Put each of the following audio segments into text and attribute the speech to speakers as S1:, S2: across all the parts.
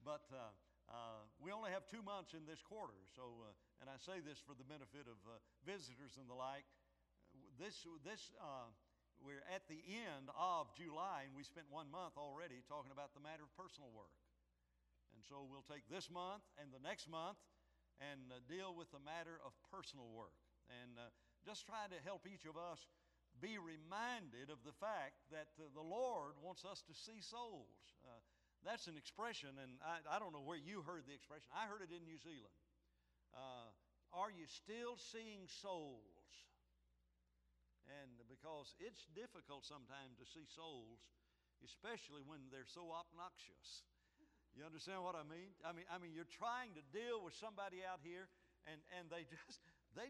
S1: But we only have 2 months in this quarter, so and I say this for the benefit of visitors and the like. We're at the end of July, and we spent 1 month already talking about the matter of personal work. And so we'll take this month and the next month and deal with the matter of personal work. And just try to help each of us be reminded of the fact that the Lord wants us to see souls. That's an expression, and I don't know where you heard the expression. I heard it in New Zealand. Are you still seeing souls? And because it's difficult sometimes to see souls, especially when they're so obnoxious. You understand what I mean? I mean, you're trying to deal with somebody out here, and they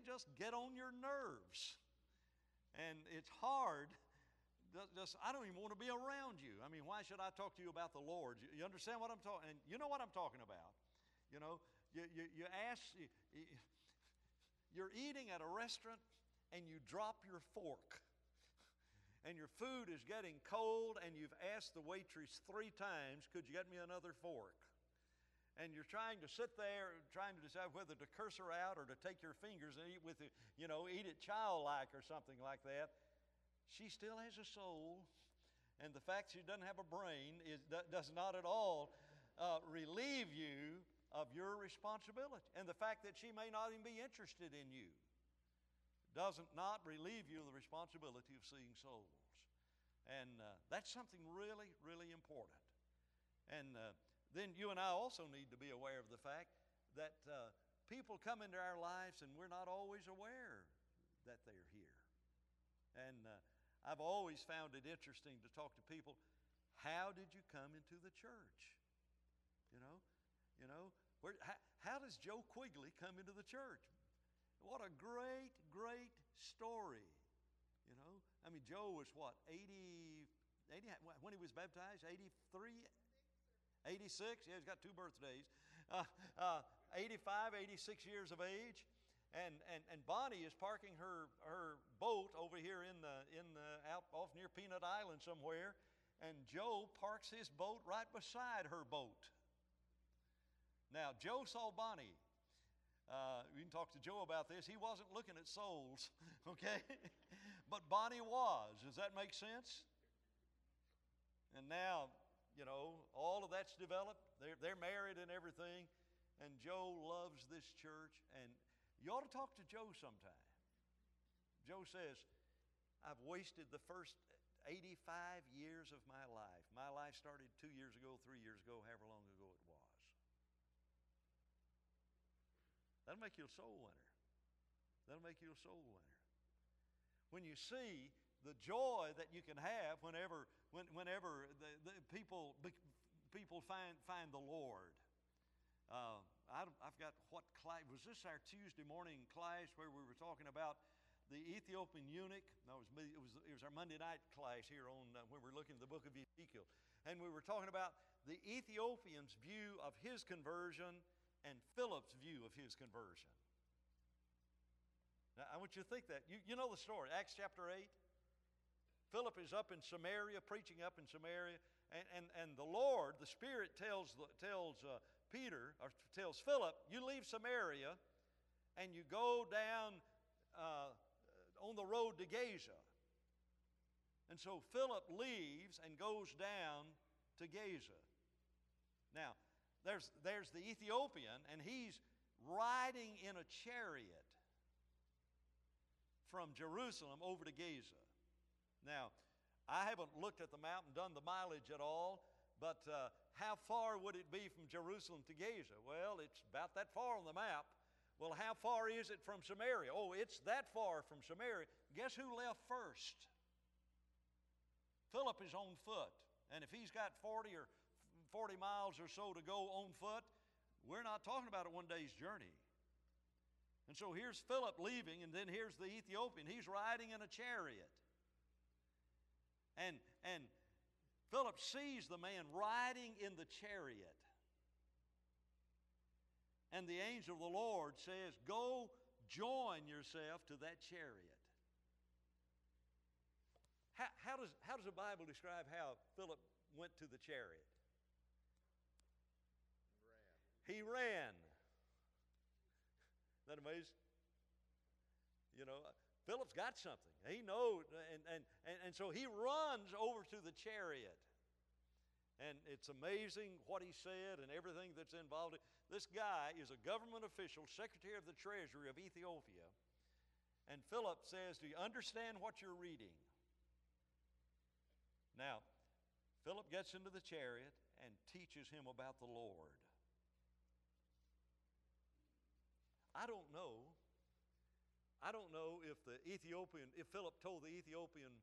S1: just get on your nerves. And it's hard. I don't even want to be around you. I mean, why should I talk to you about the Lord? You understand what I'm talking? And you know what I'm talking about. You know, you're eating at a restaurant and you drop your fork. And your food is getting cold and you've asked the waitress 3 times, could you get me another fork? And you're trying to sit there trying to decide whether to curse her out or to take your fingers and eat with it, eat it childlike or something like that. She still has a soul, and the fact she doesn't have a brain does not at all relieve you of your responsibility. And the fact that she may not even be interested in you does not relieve you of the responsibility of seeing souls. And that's something really, really important. And then you and I also need to be aware of the fact that people come into our lives and we're not always aware that they're here. And I've always found it interesting to talk to people. How did you come into the church? How does Joe Quigley come into the church? What a great, great story. I mean, Joe was what, 80 when he was baptized? 83? 86? Yeah, he's got 2 birthdays. 85, 86 years of age. And Bonnie is parking her boat over here out off near Peanut Island somewhere, and Joe parks his boat right beside her boat. Now, Joe saw Bonnie. We can talk to Joe about this. He wasn't looking at souls, okay? But Bonnie was. Does that make sense? And now, all of that's developed. They're married and everything, and Joe loves this church, and you ought to talk to Joe sometime. Joe says, I've wasted the first 85 years of my life. My life started 2 years ago, 3 years ago, however long ago it was. That'll make you a soul winner. That'll make you a soul winner. When you see the joy that you can have whenever the people find the Lord. I've got what class was this? Our Tuesday morning class where we were talking about the Ethiopian eunuch. No, it was our Monday night class here on when we're looking at the book of Ezekiel, and we were talking about the Ethiopian's view of his conversion and Philip's view of his conversion. Now, I want you to think that. You know the story, Acts chapter 8. Philip is up in Samaria, preaching up in Samaria, and the Lord, the Spirit tells Peter, or tells Philip, you leave Samaria and you go down on the road to Gaza. And so Philip leaves and goes down to Gaza. Now, there's the Ethiopian, and he's riding in a chariot from Jerusalem over to Gaza. Now, I haven't looked at the map and done the mileage at all, but how far would it be from Jerusalem to Gaza? Well, it's about that far on the map. Well, how far is it from Samaria? Oh, it's that far from Samaria. Guess who left first? Philip is on foot. And if he's got 40 miles or so to go on foot, we're not talking about a 1 day's journey. And so here's Philip leaving, and then here's the Ethiopian. He's riding in a chariot. And Philip sees the man riding in the chariot. And the angel of the Lord says, go join yourself to that chariot. How does the Bible describe how Philip went to the chariot? he ran. Isn't that amazing? You know, Philip's got something. He knows, and so he runs over to the chariot. And it's amazing what he said and everything that's involved. This guy is a government official, Secretary of the Treasury of Ethiopia. And Philip says, do you understand what you're reading? Now, Philip gets into the chariot and teaches him about the Lord. I don't know if Philip told the Ethiopian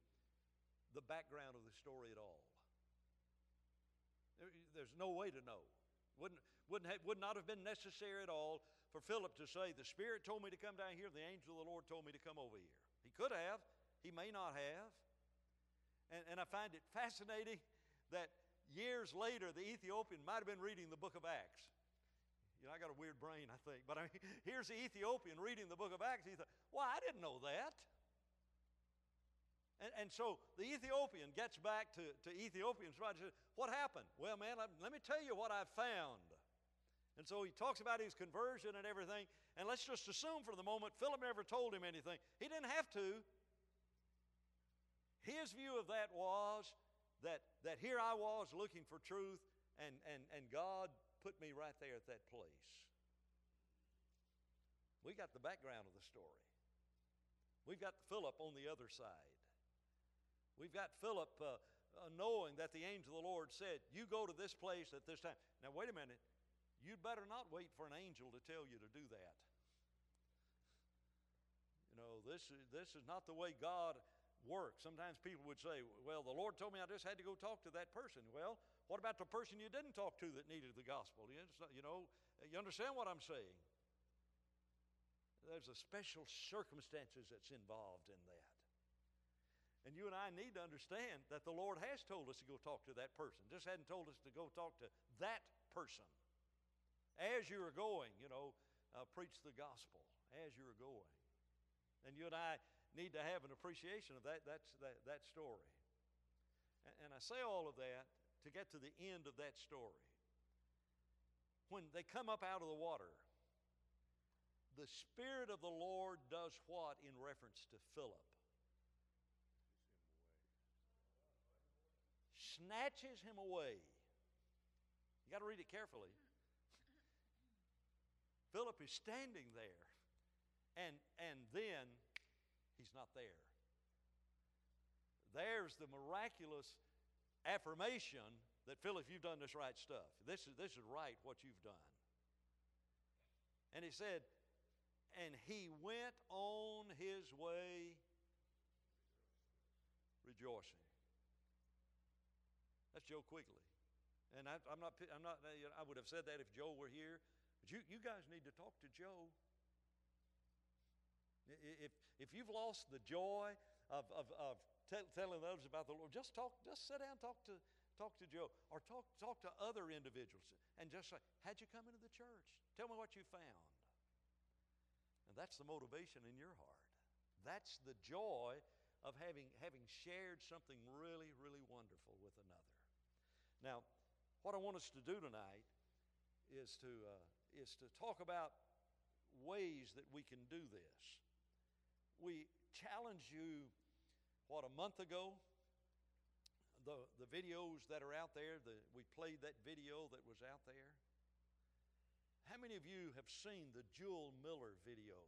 S1: the background of the story at all. There's no way to know. Would not have been necessary at all for Philip to say, the Spirit told me to come down here, the angel of the Lord told me to come over here. He could have, he may not have. And I find it fascinating that years later, the Ethiopian might have been reading the book of Acts. You know, I got a weird brain, I think. But I mean, here's the Ethiopian reading the book of Acts. He thought, well, I didn't know that. And so the Ethiopian gets back to Ethiopian and says, what happened? Well, man, let me tell you what I found. And so he talks about his conversion and everything. And let's just assume for the moment Philip never told him anything. He didn't have to. His view of that was that here I was looking for truth, and God put me right there at that place. We got the background of the story. We've got Philip on the other side. We've got Philip knowing that the angel of the Lord said, you go to this place at this time. Now, wait a minute. You'd better not wait for an angel to tell you to do that. You know, this is not the way God works. Sometimes people would say, well, the Lord told me I just had to go talk to that person. Well, what about the person you didn't talk to that needed the gospel? You understand what I'm saying? There's a special circumstances that's involved in that. And you and I need to understand that the Lord has told us to go talk to that person. Just hadn't told us to go talk to that person. As you are going, preach the gospel as you are going. And you and I need to have an appreciation of that story. And I say all of that to get to the end of that story. When they come up out of the water, the Spirit of the Lord does what in reference to Philip? Snatches him away. You got to read it carefully. Philip is standing there, and then he's not there. There's the miraculous affirmation that, Philip, you've done this right stuff. This is right what you've done. And he said, and he went on his way rejoicing. That's Joe Quigley. And I would have said that if Joe were here. But you guys need to talk to Joe. If you've lost the joy of telling others about the Lord, just sit down and talk to Joe, or talk to other individuals, and just say, how'd you come into the church? Tell me what you found. And that's the motivation in your heart. That's the joy of having shared something really, really wonderful with another. Now, what I want us to do tonight is to talk about ways that we can do this. We challenged you, a month ago, the videos that are out there, we played that video that was out there. How many of you have seen the Jewel Miller video?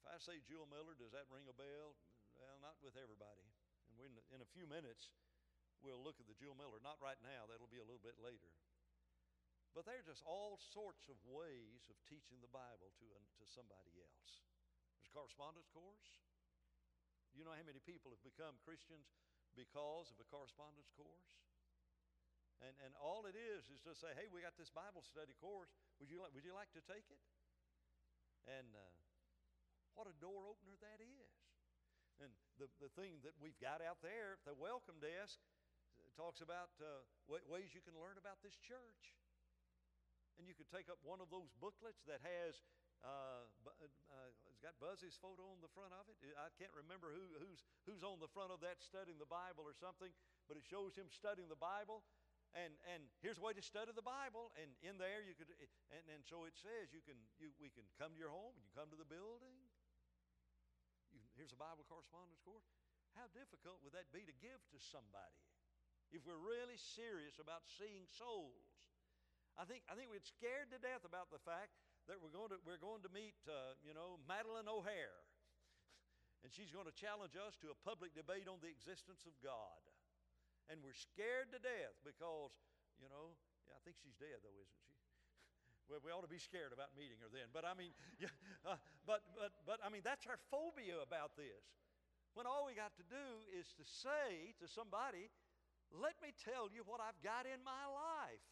S1: If I say Jewel Miller, does that ring a bell? Well, not with everybody. And in a few minutes, we'll look at the Jewel Miller. Not right now, that'll be a little bit later. But there are just all sorts of ways of teaching the Bible to somebody else. There's a correspondence course. You know how many people have become Christians because of a correspondence course? And all it is to say, hey, we got this Bible study course. Would you like to take it? And what a door opener that is. And the thing that we've got out there, the welcome desk, talks about ways you can learn about this church. And you could take up one of those booklets that has it's got Buzzy's photo on the front of it. I can't remember who's on the front of that studying the Bible or something, but it shows him studying the Bible. and here's a way to study the Bible, and in there you could, and so it says we can come to your home, and you come to the building. Here's a Bible correspondence course. How difficult would that be to give to somebody if we're really serious about seeing souls? I think we're scared to death about the fact that we're going to meet Madeline O'Hare, and she's going to challenge us to a public debate on the existence of God. And we're scared to death because, I think she's dead though, isn't she? Well, we ought to be scared about meeting her then. But I mean, but I mean, that's our phobia about this. When all we got to do is to say to somebody, let me tell you what I've got in my life.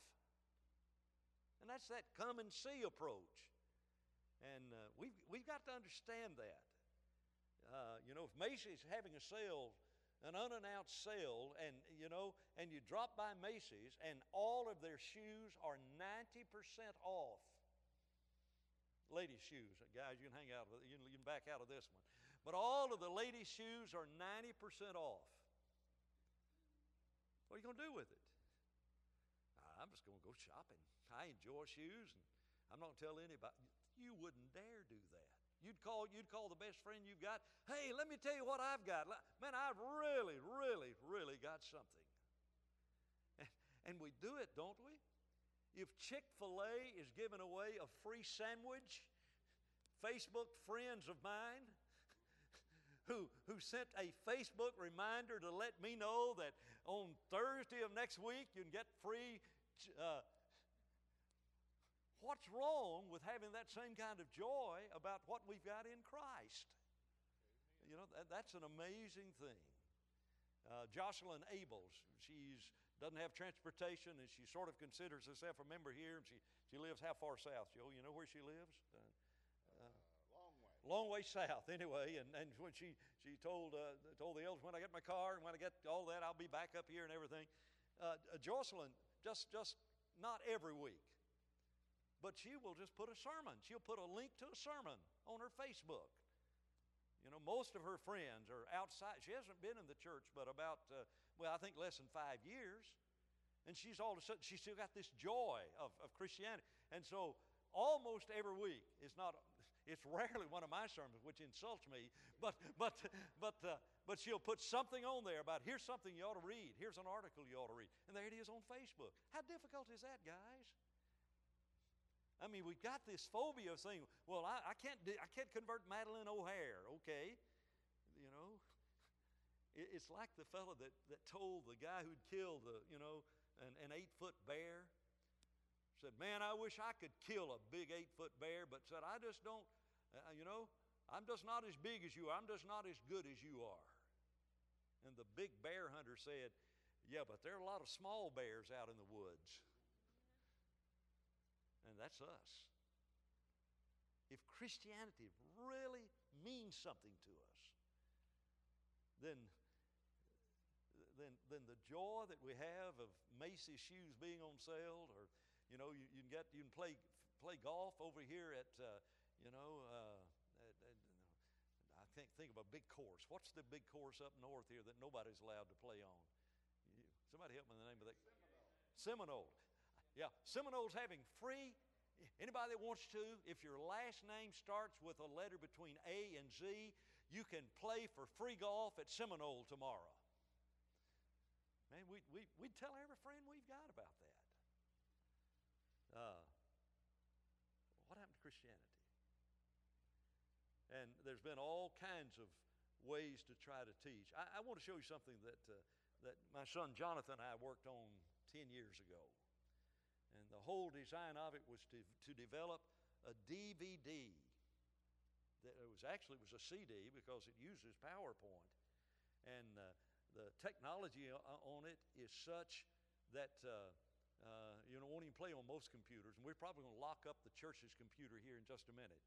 S1: And that's that come and see approach. And we've got to understand that. If Macy's having a sale, an unannounced sale, and you drop by Macy's and all of their shoes are 90% off. Ladies' shoes, guys, you can hang out, you can back out of this one. But all of the ladies' shoes are 90% off. What are you going to do with it? I'm just going to go shopping. I enjoy shoes, and I'm not going to tell anybody. You wouldn't dare do that. You'd call the best friend you've got. Hey, let me tell you what I've got. Man, I've really, really, really got something. And we do it, don't we? If Chick-fil-A is giving away a free sandwich, Facebook friends of mine who sent a Facebook reminder to let me know that on Thursday of next week you can get free. What's wrong with having that same kind of joy about what we've got in Christ? That's an amazing thing. Jocelyn Abels, she doesn't have transportation, and she sort of considers herself a member here, and she lives how far south, Joe? You know where she lives? Long way south, anyway. And when she told the elders, when I get my car and when I get all that, I'll be back up here and everything. Jocelyn, just not every week, but she will just put a sermon. She'll put a link to a sermon on her Facebook. Most of her friends are outside. She hasn't been in the church but about, I think less than 5 years. And she's all of a sudden, she's still got this joy of Christianity. And so almost every week, it's rarely one of my sermons, which insults me, but she'll put something on there about, here's something you ought to read. Here's an article you ought to read. And there it is on Facebook. How difficult is that, guys? I mean, we've got this phobia of saying, well, I can't convert Madeline O'Hare, okay? It's like the fellow that told the guy who'd killed an 8-foot bear, said, man, I wish I could kill a big 8-foot bear, but said, I just don't, I'm just not as big as you are. I'm just not as good as you are. And the big bear hunter said, yeah, but there are a lot of small bears out in the woods. And that's us. If Christianity really means something to us, then the joy that we have of Macy's shoes being on sale, or you can play golf over here at I can't think of a big course. What's the big course up north here that nobody's allowed to play on? Somebody help me with the name of that. Seminole. Yeah, Seminole's having free. Anybody that wants to, if your last name starts with a letter between A and Z, you can play for free golf at Seminole tomorrow. Man, we tell every friend we've got about that. What happened to Christianity? And there's been all kinds of ways to try to teach. I want to show you something that my son Jonathan and I worked on 10 years ago. And the whole design of it was to develop a DVD. It was a CD because it uses PowerPoint. And the technology on it is such that won't even play on most computers. And we're probably going to lock up the church's computer here in just a minute.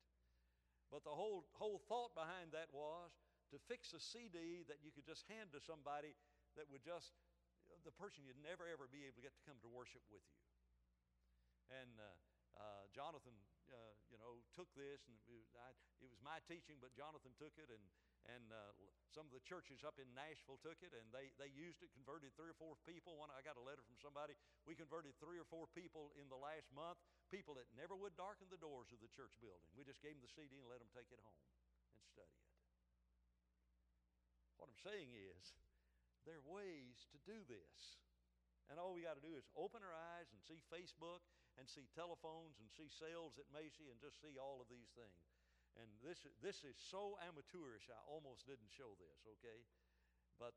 S1: But the whole thought behind that was to fix a CD that you could just hand to somebody that would just, the person you'd never ever be able to get to come to worship with you. And Jonathan took this, and it was my teaching, but Jonathan took it, and some of the churches up in Nashville took it, and they used it, converted 3 or 4 people. I got a letter from somebody. We converted 3 or 4 people in the last month, people that never would darken the doors of the church building. We just gave them the CD and let them take it home and study it. What I'm saying is, there are ways to do this. And all we got to do is open our eyes and see Facebook and see telephones and see sales at Macy and just see all of these things. And this is so amateurish, I almost didn't show this, okay? But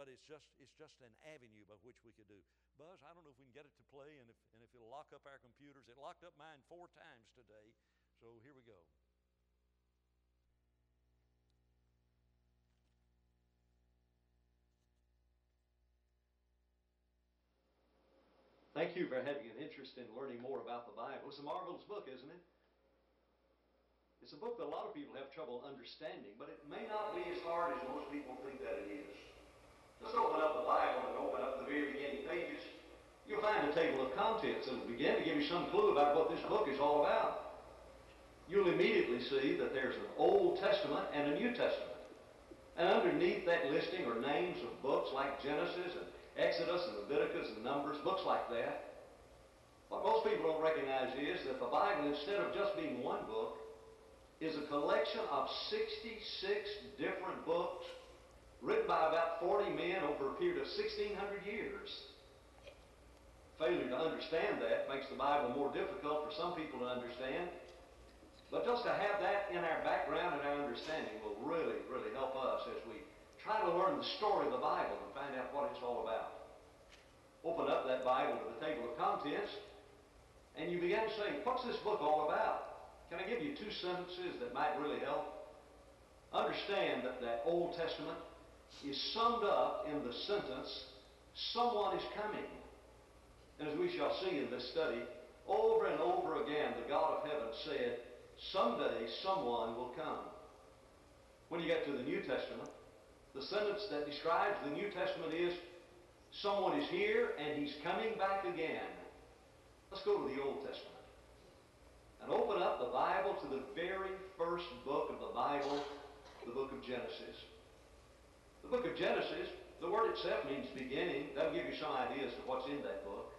S1: it's just an avenue by which we could do. Buzz, I don't know if we can get it to play, and if it'll lock up our computers. It locked up mine 4 times today, so here we go. Thank you for having an interest in learning more about the Bible. It's a marvelous book, isn't it? It's a book that a lot of people have trouble understanding, but it may not be as hard as most people think that it is. Just open up the Bible and open up the very beginning pages. You'll find a table of contents that will begin to give you some clue about what this book is all about. You'll immediately see that there's an Old Testament and a New Testament. And underneath that listing are names of books like Genesis and Exodus and Leviticus and Numbers, books like that. What most people don't recognize is that the Bible, instead of just being one book, is a collection of 66 different books written by about 40 men over a period of 1,600 years. Failure to understand that makes the Bible more difficult for some people to understand. But just to have that in our background and our understanding will really, really help us as we try to learn the story of the Bible and find out what it's all about. Open up that Bible to the table of contents, and you begin to say, what's this book all about? Can I give you 2 sentences that might really help? Understand that that Old Testament is summed up in the sentence, someone is coming. And as we shall see in this study, over and over again, the God of heaven said, someday someone will come. When you get to the New Testament, the sentence that describes the New Testament is, someone is here and he's coming back again. Let's go to the Old Testament and open up the Bible to the very first book of the Bible, the book of Genesis. The book of Genesis, the word itself means beginning. That'll give you some ideas of what's in that book.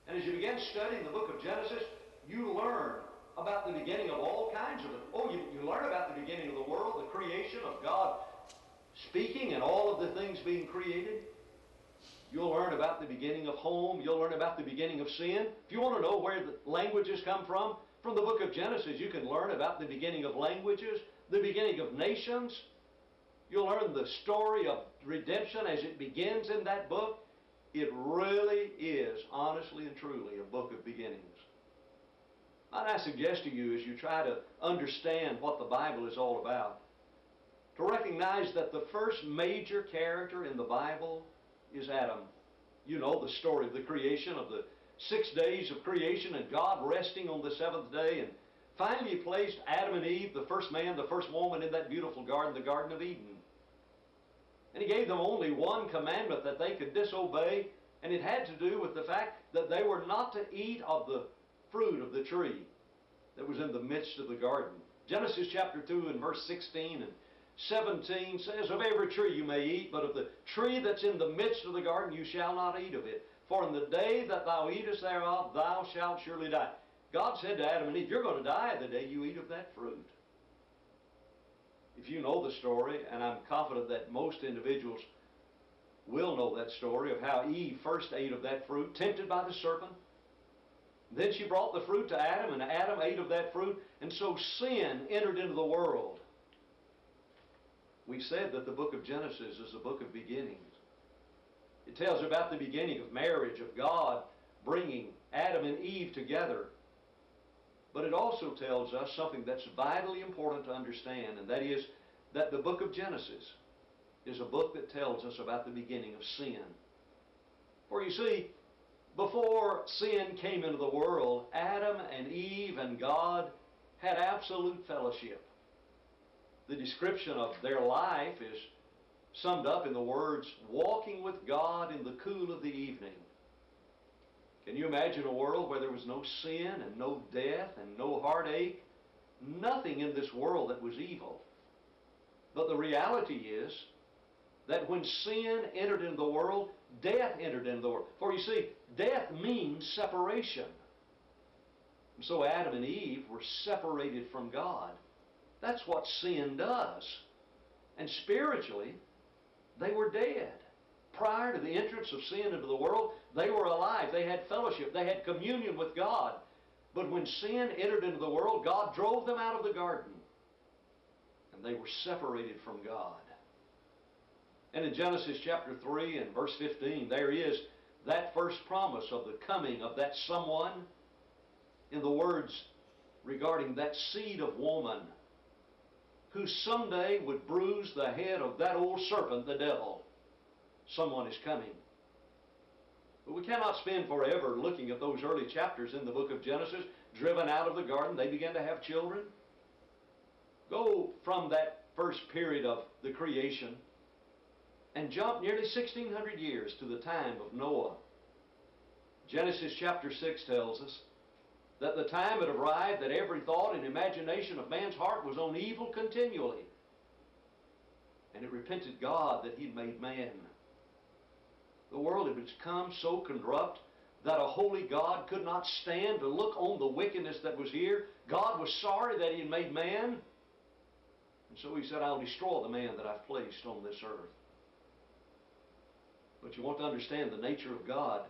S1: And as you begin studying the book of Genesis, you learn about the beginning of all kinds of it. Oh, you learn about the beginning of the world, the creation of God speaking and all of the things being created. You'll learn about the beginning of home. You'll learn about the beginning of sin. If you want to know where the languages come from the book of Genesis, you can learn about the beginning of languages, the beginning of nations. You'll learn the story of redemption as it begins in that book. It really is, honestly and truly, a book of beginnings. And I suggest to you, as you try to understand what the Bible is all about, to recognize that the first major character in the Bible is Adam. You know the story of the creation, of the 6 days of creation, and God resting on the 7th day. And finally He placed Adam and Eve, the first man, the first woman, in that beautiful garden, the Garden of Eden. And He gave them only one commandment that they could disobey, and it had to do with the fact that they were not to eat of the fruit of the tree that was in the midst of the garden. Genesis chapter 2 and verse 16 and 17 says, of every tree you may eat, but of the tree that's in the midst of the garden you shall not eat of it. For in the day that thou eatest thereof, thou shalt surely die. God said to Adam and Eve, you're going to die the day you eat of that fruit. If you know the story, and I'm confident that most individuals will know that story of how Eve first ate of that fruit, tempted by the serpent. Then she brought the fruit to Adam, and Adam ate of that fruit, and so sin entered into the world. We said that the book of Genesis is a book of beginnings. It tells about the beginning of marriage, of God bringing Adam and Eve together. But it also tells us something that's vitally important to understand, and that is that the book of Genesis is a book that tells us about the beginning of sin. For you see, before sin came into the world, Adam and Eve and God had absolute fellowship. The description of their life is summed up in the words, walking with God in the cool of the evening. Can
S2: you imagine a world where there was no sin and no death and no heartache? Nothing in this world that was evil. But the reality is that when sin entered into the world, death entered into the world. For you see, death means separation. And so Adam and Eve were separated from God. That's what sin does. And spiritually, they were dead. Prior to the entrance of sin into the world, they were alive. They had fellowship. They had communion with God. But when sin entered into the world, God drove them out of the garden. And they were separated from God. And in Genesis chapter 3 and verse 15, there is that first promise of the coming of that someone in the words regarding that seed of woman who someday would bruise the head of that old serpent, the devil. Someone is coming. But we cannot spend forever looking at those early chapters in the book of Genesis. Driven out of the garden, they began to have children. Go from that first period of the creation and jump nearly 1,600 years to the time of Noah. Genesis chapter 6 tells us that the time had arrived that every thought and imagination of man's heart was on evil continually. And it repented God that He'd made man. The world had become so corrupt that a holy God could not stand to look on the wickedness that was here. God was sorry that He had made man. And so He said, I'll destroy the man that I've placed on this earth. But you want to understand the nature of God.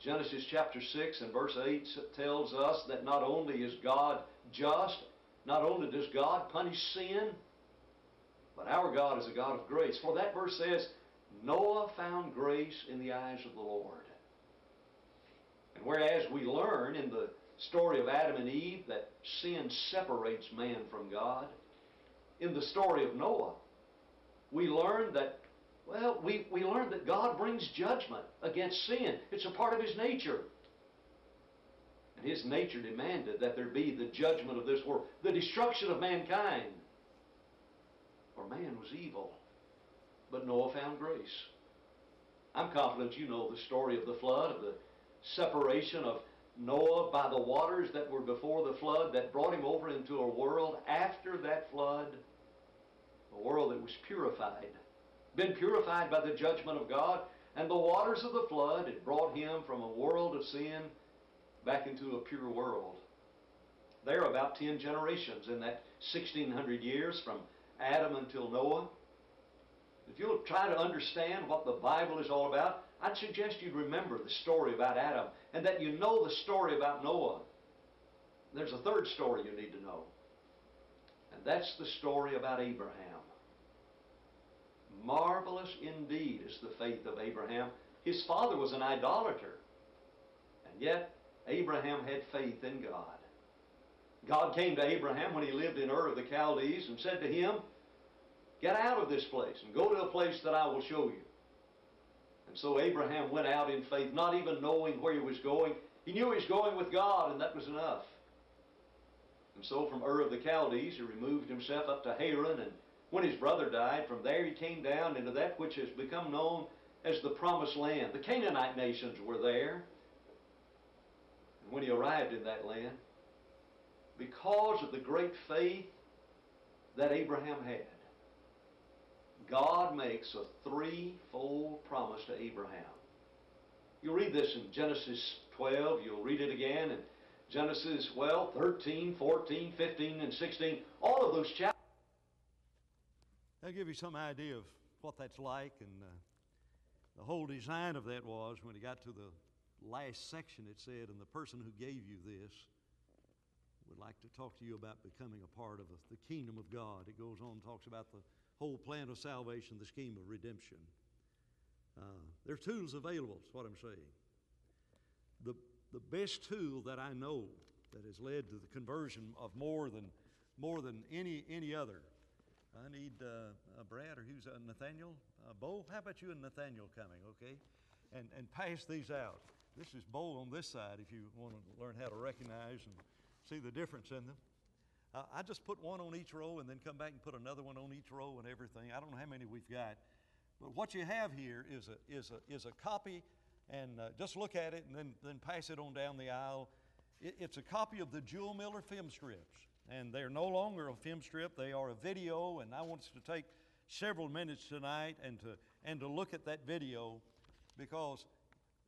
S2: Genesis chapter 6 and verse 8 tells us that not only is God just, not only does God punish sin, but our God is a God of grace. For that verse says, Noah found grace in the eyes of the Lord. And whereas we learn in the story of Adam and Eve that sin separates man from God, in the story of Noah, we learn that we learn that God brings judgment against sin. It's a part of His nature. And His nature demanded that there be the judgment of this world, the destruction of mankind. For man was evil, but Noah found grace. I'm confident you know the story of the flood, of the separation of Noah by the waters that were before the flood that brought him over into a world after that flood, a world that was purified. Been purified by the judgment of God, and the waters of the flood had brought him from a world of sin back into a pure world. There are about 10 generations in that 1,600 years from Adam until Noah. If you'll try to understand what the Bible is all about, I'd suggest you remember the story about Adam and that you know the story about Noah. There's a third story you need to know, and that's the story about Abraham. Marvelous indeed is the faith of Abraham. His father was an idolater, and yet Abraham had faith in God. God came to Abraham when he lived in Ur of the Chaldees and said to him, get out of this place and go to a place that I will show you. And so Abraham went out in faith, not even knowing where he was going. He knew he was going with God, and that was enough. And so from Ur of the Chaldees, he removed himself up to Haran, and when his brother died, from there he came down into that which has become known as the Promised Land. The Canaanite nations were there. And when he arrived in that land, because of the great faith that Abraham had, God makes a threefold promise to Abraham. You'll read this in Genesis 12. You'll read it again in Genesis 12, 13, 14, 15, and 16. All of those chapters.
S1: I'll give you some idea of what that's like, and the whole design of that was when it got to the last section, it said, and the person who gave you this would like to talk to you about becoming a part of the kingdom of God. It goes on and talks about the whole plan of salvation, the scheme of redemption. There are tools available, is what I'm saying. The best tool that I know that has led to the conversion of more than any other. I need Brad, or who's Nathaniel? Bo, how about you and Nathaniel coming, okay? And pass these out. This is Bo on this side if you want to learn how to recognize and see the difference in them. I just put one on each row and then come back and put another one on each row and everything. I don't know how many we've got. But what you have here is a copy and just look at it and then pass it on down the aisle. It's a copy of the Jule Miller film strips, and they're no longer a film strip. They are a video, and I want us to take several minutes tonight and to look at that video, because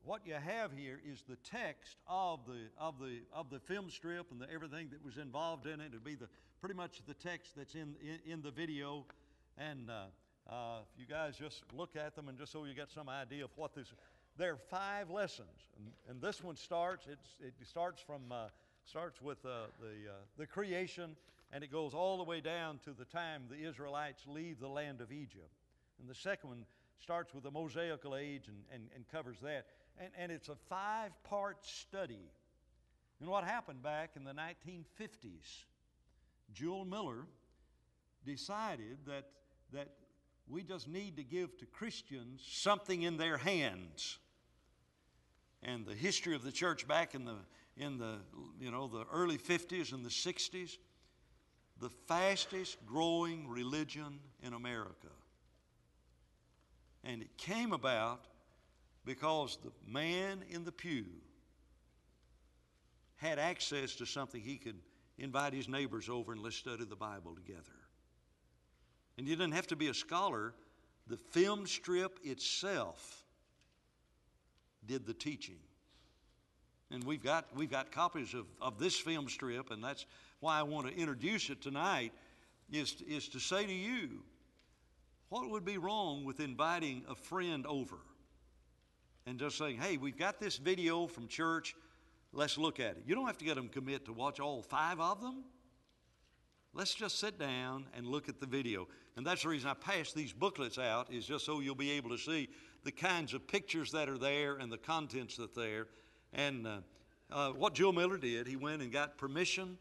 S1: what you have here is the text of the film strip and everything that was involved in it. It'll be pretty much the text that's in the video, and if you guys just look at them and just so you get some idea of what this. There are 5 lessons, and this one starts. It starts with the creation, and it goes all the way down to the time the Israelites leave the land of Egypt. And the second one starts with the Mosaical age and covers that. And it's a 5-part study. And what happened back in the 1950s, Jule Miller decided that we just need to give to Christians something in their hands. And the history of the church back in the early 50s and the 60s, the fastest growing religion in America. And it came about because the man in the pew had access to something. He could invite his neighbors over and let's study the Bible together. And you didn't have to be a scholar. The film strip itself did the teaching. And we've got copies of this film strip, and that's why I want to introduce it tonight, is to say to you, what would be wrong with inviting a friend over and just saying, hey, we've got this video from church, let's look at it. You don't have to get them to commit to watch all 5 of them. Let's just sit down and look at the video. And that's the reason I passed these booklets out, is just so you'll be able to see the kinds of pictures that are there and the contents that are there. And what Jule Miller did, he went and got permission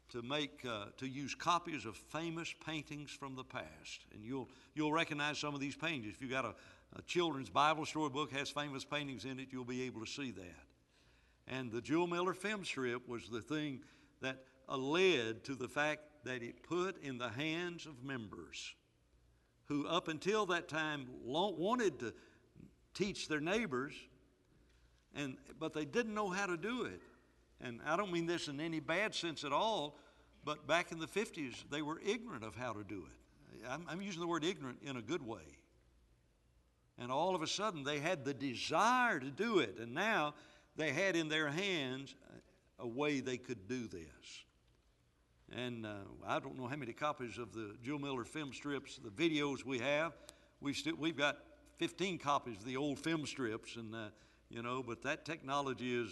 S1: to use copies of famous paintings from the past. And you'll recognize some of these paintings. If you've got a children's Bible storybook has famous paintings in it, you'll be able to see that. And the Jule Miller film strip was the thing that led to the fact that it put in the hands of members who up until that time wanted to teach their neighbors, but they didn't know how to do it. And I don't mean this in any bad sense at all, but back in the 50s, they were ignorant of how to do it. I'm using the word ignorant in a good way. And all of a sudden, they had the desire to do it, and now they had in their hands a way they could do this. And I don't know how many copies of the Jule Miller film strips, the videos we have. We've got 15 copies of the old film strips, and but that technology is,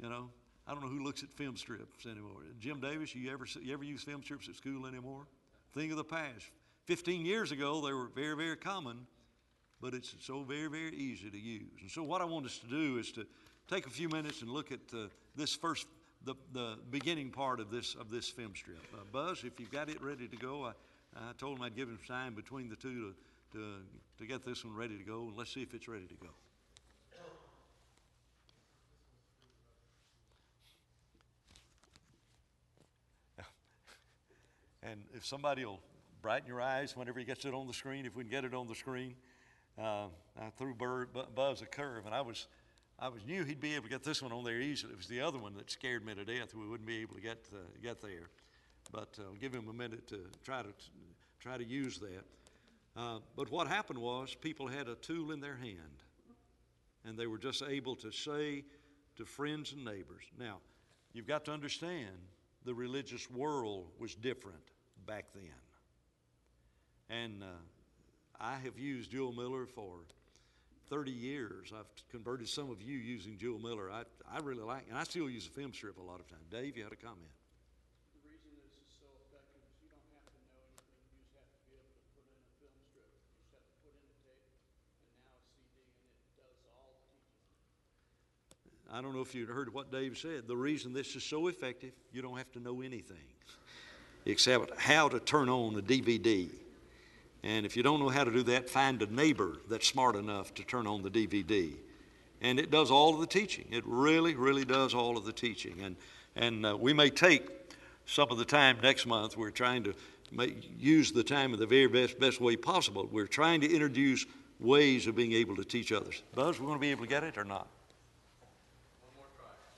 S1: I don't know who looks at film strips anymore. Jim Davis, you ever use film strips at school anymore? Thing of the past. 15 years ago, they were very, very common, but it's so very, very easy to use. And so what I want us to do is to take a few minutes and look at the beginning part of this film strip. Buzz, if you've got it ready to go, I told him I'd give him time between the two to get this one ready to go, and let's see if it's ready to go. And if somebody will brighten your eyes whenever he gets it on the screen, if we can get it on the screen. I threw Buzz a curve, and I knew he'd be able to get this one on there easily. It was the other one that scared me to death. We wouldn't be able to get there. But I'll give him a minute to try to use that. But what happened was people had a tool in their hand, and they were just able to say to friends and neighbors. Now, you've got to understand the religious world was different back then. And I have used Jule Miller for 30 years. I've converted some of you using Jule Miller. I really like, and I still use a film strip a lot of times. Dave, you had a comment?
S3: The reason this is so effective is you don't have to know anything. You just have to be able to put in a film strip. You just have to put in a tape and now a CD, and it does all the teaching.
S1: I don't know if you heard what Dave said. The reason this is so effective, you don't have to know anything except how to turn on a DVD. And if you don't know how to do that, find a neighbor that's smart enough to turn on the DVD. And it does all of the teaching. It really, really does all of the teaching. And we may take some of the time next month. We're trying to use the time in the very best way possible. We're trying to introduce ways of being able to teach others. Buzz, we're going to be able to get it or not?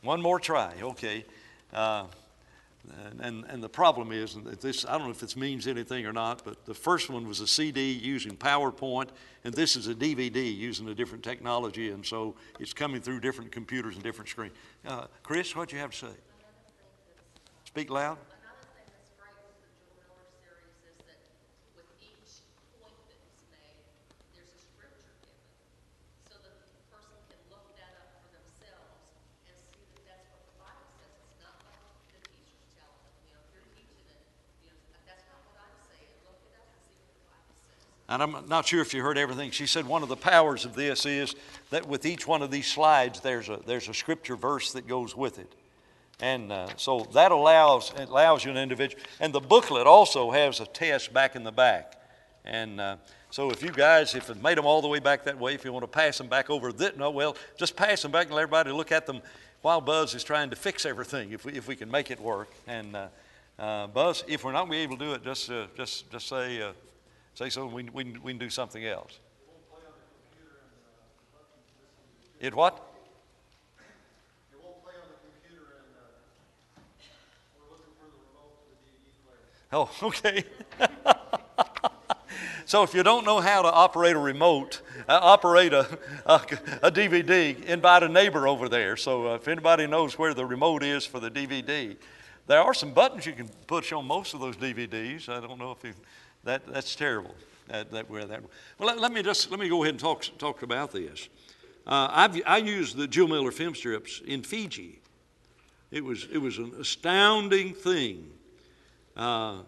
S1: One more try, okay. And the problem is that this, I don't know if this means anything or not, but the first one was a CD using PowerPoint, and this is a DVD using a different technology, and so it's coming through different computers and different screens. Chris, what do you have to say? Speak loud.
S4: Another thing that's great with the Joel Miller series is that with each point that is made, there's a scripture given, so that the person can look that up for themselves and see that that's what the Bible says. It's not like the teacher's telling them, if you're teaching it, that's not what I'm saying. Look it up and see what the Bible says.
S1: And I'm not sure if you heard everything. She said one of the powers of this is that with each one of these slides, there's a scripture verse that goes with it. And so that allows you an individual. And the booklet also has a test back in the back. And so if you guys, if it made them all the way back that way, if you want to pass them back over, just pass them back and let everybody look at them while Buzz is trying to fix everything, if we can make it work. And Buzz, if we're not going to be able to do it, just say so, we can do something else. It what? Oh, okay. So if you don't know how to operate a remote, operate a DVD, invite a neighbor over there. So if anybody knows where the remote is for the DVD, there are some buttons you can push on most of those DVDs. I don't know if that's terrible. Well, let me go ahead and talk about this. I used the Joel Miller film strips in Fiji. It was an astounding thing.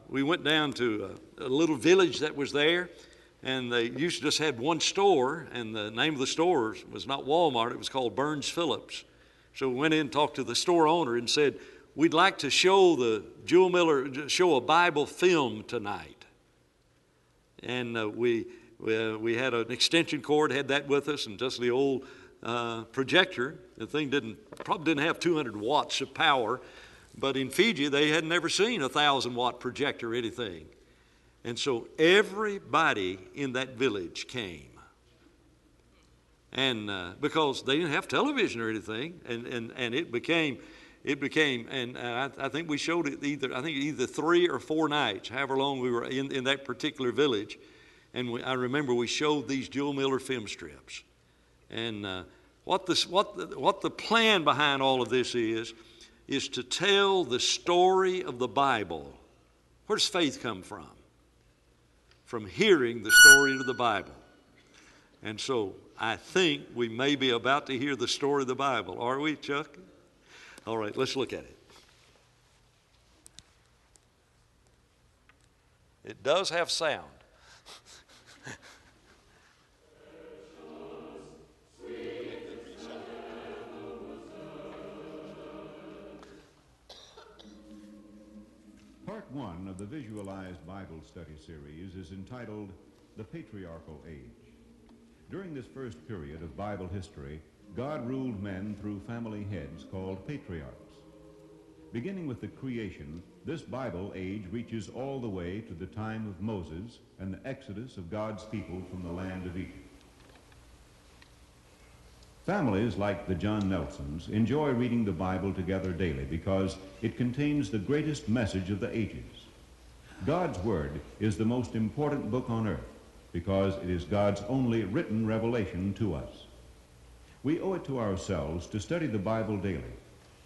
S1: We went down to a little village that was there, and they used to just have one store, and the name of the store was not Walmart, it was called Burns Phillips. So we went in and talked to the store owner and said, we'd like to show a Bible film tonight. And we had an extension cord, had that with us, and just the old projector. The thing probably didn't have 200 watts of power. But in Fiji, they had never seen a 1,000-watt projector or anything. And so everybody in that village came. And because they didn't have television or anything, and it became, and I think we showed it either 3 or 4 nights, however long we were in that particular village. And I remember we showed these Joel Miller film strips. And what the plan behind all of this is to tell the story of the Bible. Where does faith come from? From hearing the story of the Bible. And so I think we may be about to hear the story of the Bible. Are we, Chuck? All right, let's look at it. It does have sound.
S5: Part 1 of the Visualized Bible Study Series is entitled The Patriarchal Age. During this first period of Bible history, God ruled men through family heads called patriarchs. Beginning with the creation, this Bible age reaches all the way to the time of Moses and the exodus of God's people from the land of Egypt. Families like the John Nelsons enjoy reading the Bible together daily because it contains the greatest message of the ages. God's Word is the most important book on earth because it is God's only written revelation to us. We owe it to ourselves to study the Bible daily,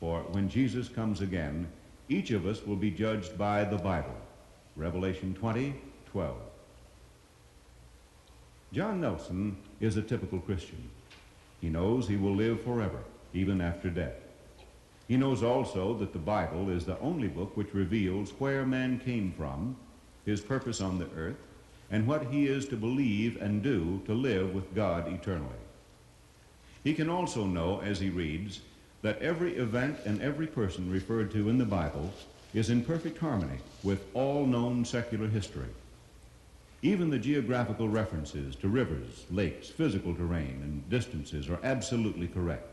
S5: for when Jesus comes again, each of us will be judged by the Bible. Revelation 20:12. John Nelson is a typical Christian. He knows he will live forever, even after death. He knows also that the Bible is the only book which reveals where man came from, his purpose on the earth, and what he is to believe and do to live with God eternally. He can also know, as he reads, that every event and every person referred to in the Bible is in perfect harmony with all known secular history. Even the geographical references to rivers, lakes, physical terrain, and distances are absolutely correct.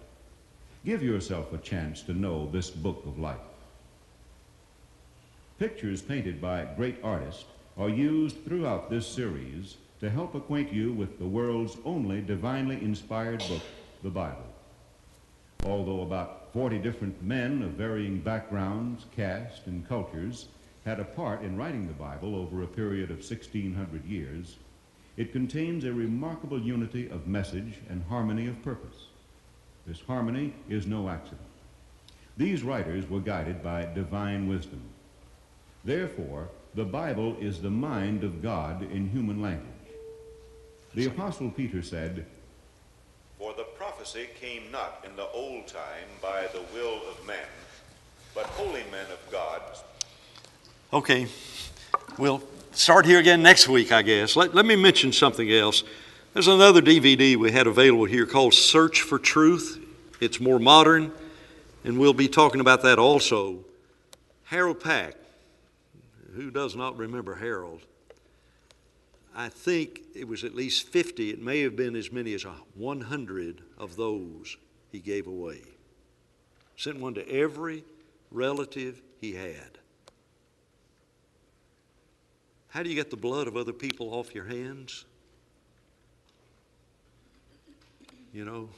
S5: Give yourself a chance to know this book of life. Pictures painted by great artists are used throughout this series to help acquaint you with the world's only divinely inspired book, the Bible. Although about 40 different men of varying backgrounds, caste, and cultures had a part in writing the Bible over a period of 1,600 years, it contains a remarkable unity of message and harmony of purpose. This harmony is no accident. These writers were guided by divine wisdom. Therefore, the Bible is the mind of God in human language. The Apostle Peter said,
S6: "For the prophecy came not in the old time by the will of men, but holy men of God."
S1: Okay, we'll start here again next week, I guess. Let me mention something else. There's another DVD we had available here called Search for Truth. It's more modern, and we'll be talking about that also. Harold Pack, who does not remember Harold? I think it was at least 50. It may have been as many as 100 of those he gave away. Sent one to every relative he had. How do you get the blood of other people off your hands? You know,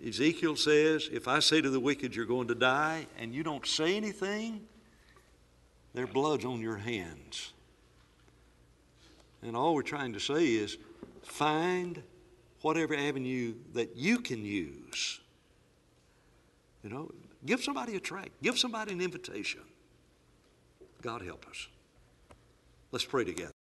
S1: Ezekiel says, if I say to the wicked, you're going to die, and you don't say anything, their blood's on your hands. And all we're trying to say is find whatever avenue that you can use. You know, give somebody a tract. Give somebody an invitation. God help us. Let's pray together.